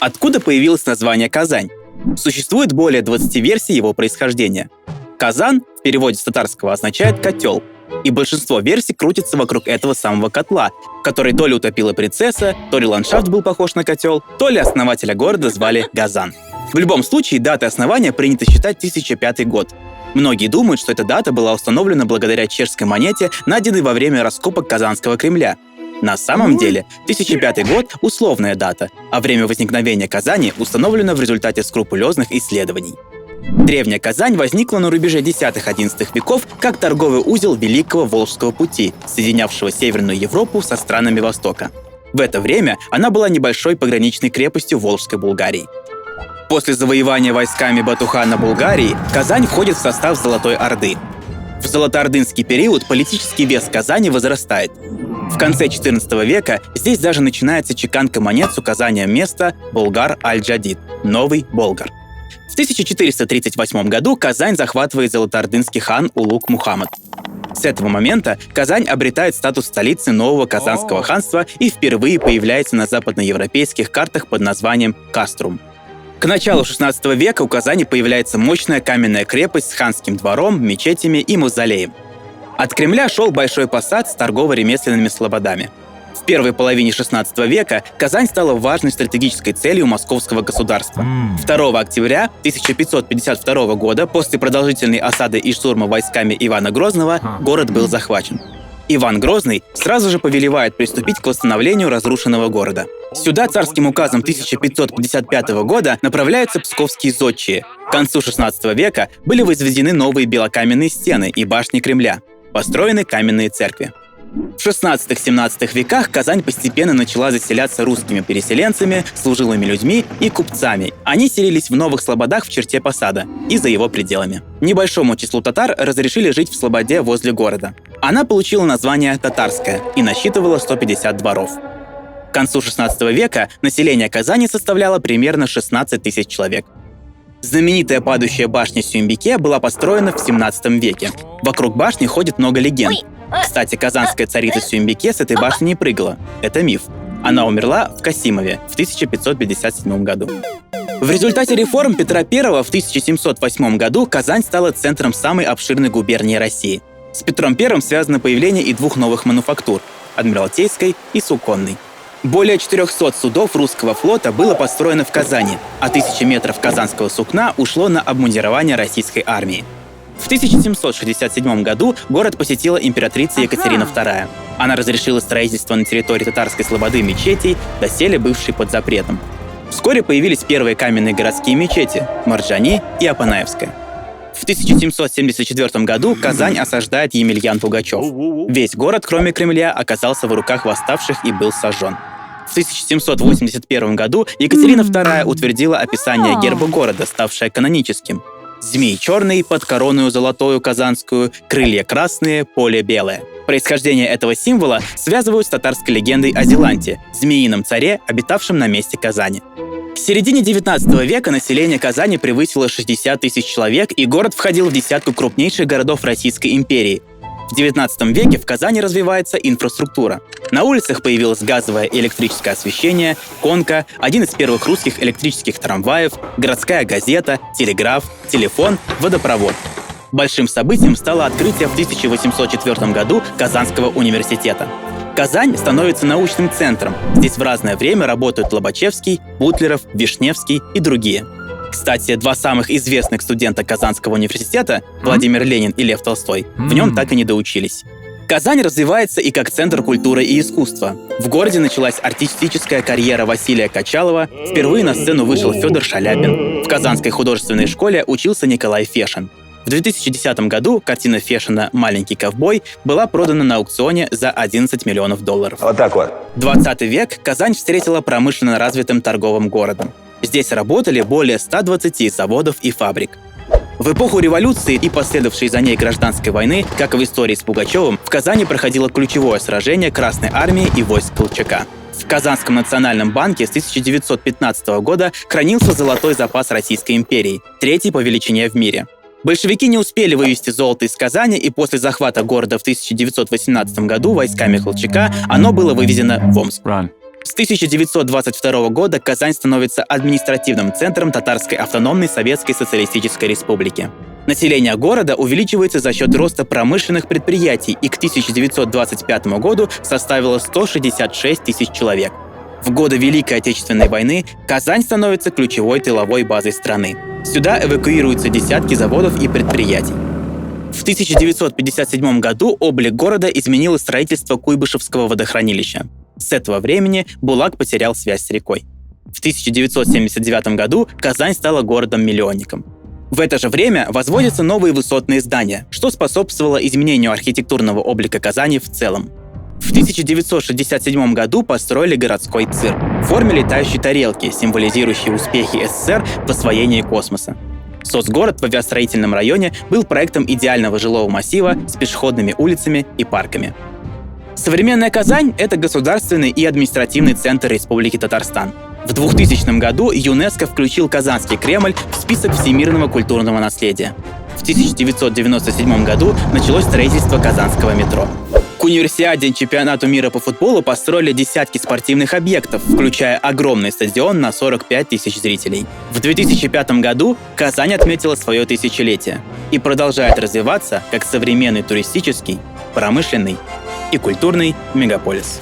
Откуда появилось название Казань? Существует более 20 версий его происхождения. Казан в переводе с татарского означает «котел», и большинство версий крутится вокруг этого самого котла, который то ли утопила принцесса, то ли ландшафт был похож на котел, то ли основателя города звали Газан. В любом случае, датой основания принято считать 1005 год. Многие думают, что эта дата была установлена благодаря чешской монете, найденной во время раскопок Казанского Кремля. На самом деле, 1005 год — условная дата, а время возникновения Казани установлено в результате скрупулезных исследований. Древняя Казань возникла на рубеже X-XI веков как торговый узел Великого Волжского пути, соединявшего Северную Европу со странами Востока. В это время она была небольшой пограничной крепостью Волжской Булгарии. После завоевания войсками Батухана Булгарии Казань входит в состав Золотой Орды. В золотоордынский период политический вес Казани возрастает. В конце XIV века здесь даже начинается чеканка монет с указанием места Болгар-аль-Джадид — Новый Болгар. В 1438 году Казань захватывает золотоордынский хан Улуг Мухаммад. С этого момента Казань обретает статус столицы нового Казанского ханства и впервые появляется на западноевропейских картах под названием Каструм. К началу XVI века у Казани появляется мощная каменная крепость с ханским двором, мечетями и мавзолеем. От Кремля шел большой посад с торгово-ремесленными слободами. В первой половине XVI века Казань стала важной стратегической целью московского государства. 2 октября 1552 года, после продолжительной осады и штурма войсками Ивана Грозного, город был захвачен. Иван Грозный сразу же повелевает приступить к восстановлению разрушенного города. Сюда царским указом 1555 года направляются псковские зодчие. К концу XVI века были возведены новые белокаменные стены и башни Кремля. Построены каменные церкви. В XVI-XVII веках Казань постепенно начала заселяться русскими переселенцами, служилыми людьми и купцами. Они селились в новых слободах в черте посада и за его пределами. Небольшому числу татар разрешили жить в слободе возле города. Она получила название «Татарская» и насчитывала 150 дворов. К концу XVI века население Казани составляло примерно 16 тысяч человек. Знаменитая падающая башня Сюембике была построена в XVII веке. Вокруг башни ходит много легенд. Кстати, казанская царица Сюембике с этой башни не прыгала. Это миф. Она умерла в Касимове в 1557 году. В результате реформ Петра I в 1708 году Казань стала центром самой обширной губернии России. С Петром I связано появление и двух новых мануфактур – Адмиралтейской и Суконной. Более 400 судов русского флота было построено в Казани, а 1000 метров казанского сукна ушло на обмундирование российской армии. В 1767 году город посетила императрица Екатерина II. Она разрешила строительство на территории татарской слободы мечетей, доселе бывшей под запретом. Вскоре появились первые каменные городские мечети – Марджани и Апанаевская. В 1774 году Казань осаждает Емельян Пугачев. Весь город, кроме Кремля, оказался в руках восставших и был сожжен. В 1781 году Екатерина II утвердила описание герба города, ставшее каноническим. Змей черный, под короною золотою казанскую, крылья красные, поле белое. Происхождение этого символа связывают с татарской легендой о Зеланте, змеином царе, обитавшем на месте Казани. К середине XIX века население Казани превысило 60 тысяч человек, и город входил в десятку крупнейших городов Российской империи. В XIX веке в Казани развивается инфраструктура. На улицах появилось газовое и электрическое освещение, конка, один из первых русских электрических трамваев, городская газета, телеграф, телефон, водопровод. Большим событием стало открытие в 1804 году Казанского университета. Казань становится научным центром. Здесь в разное время работают Лобачевский, Бутлеров, Вишневский и другие. Кстати, два самых известных студента Казанского университета, Владимир Ленин и Лев Толстой, в нем так и не доучились. Казань развивается и как центр культуры и искусства. В городе началась артистическая карьера Василия Качалова, впервые на сцену вышел Федор Шаляпин. В Казанской художественной школе учился Николай Фешин. В 2010 году картина Фешина «Маленький ковбой» была продана на аукционе за $11 миллионов. Вот так вот. 20 век Казань встретила промышленно развитым торговым городом. Здесь работали более 120 заводов и фабрик. В эпоху революции и последовавшей за ней гражданской войны, как и в истории с Пугачевым, в Казани проходило ключевое сражение Красной армии и войск Колчака. В Казанском национальном банке с 1915 года хранился золотой запас Российской империи, третий по величине в мире. Большевики не успели вывести золото из Казани, и после захвата города в 1918 году войсками Колчака оно было вывезено в Омск. С 1922 года Казань становится административным центром Татарской автономной Советской Социалистической Республики. Население города увеличивается за счет роста промышленных предприятий и к 1925 году составило 166 тысяч человек. В годы Великой Отечественной войны Казань становится ключевой тыловой базой страны. Сюда эвакуируются десятки заводов и предприятий. В 1957 году облик города изменило строительство Куйбышевского водохранилища. С этого времени Булак потерял связь с рекой. В 1979 году Казань стала городом-миллионником. В это же время возводятся новые высотные здания, что способствовало изменению архитектурного облика Казани в целом. В 1967 году построили городской цирк в форме летающей тарелки, символизирующей успехи СССР в освоении космоса. Соцгород в авиастроительном районе был проектом идеального жилого массива с пешеходными улицами и парками. Современная Казань — это государственный и административный центр Республики Татарстан. В 2000 году ЮНЕСКО включил Казанский Кремль в список всемирного культурного наследия. В 1997 году началось строительство Казанского метро. К универсиаде и чемпионату мира по футболу построили десятки спортивных объектов, включая огромный стадион на 45 тысяч зрителей. В 2005 году Казань отметила свое тысячелетие и продолжает развиваться как современный туристический, промышленный и культурный мегаполис.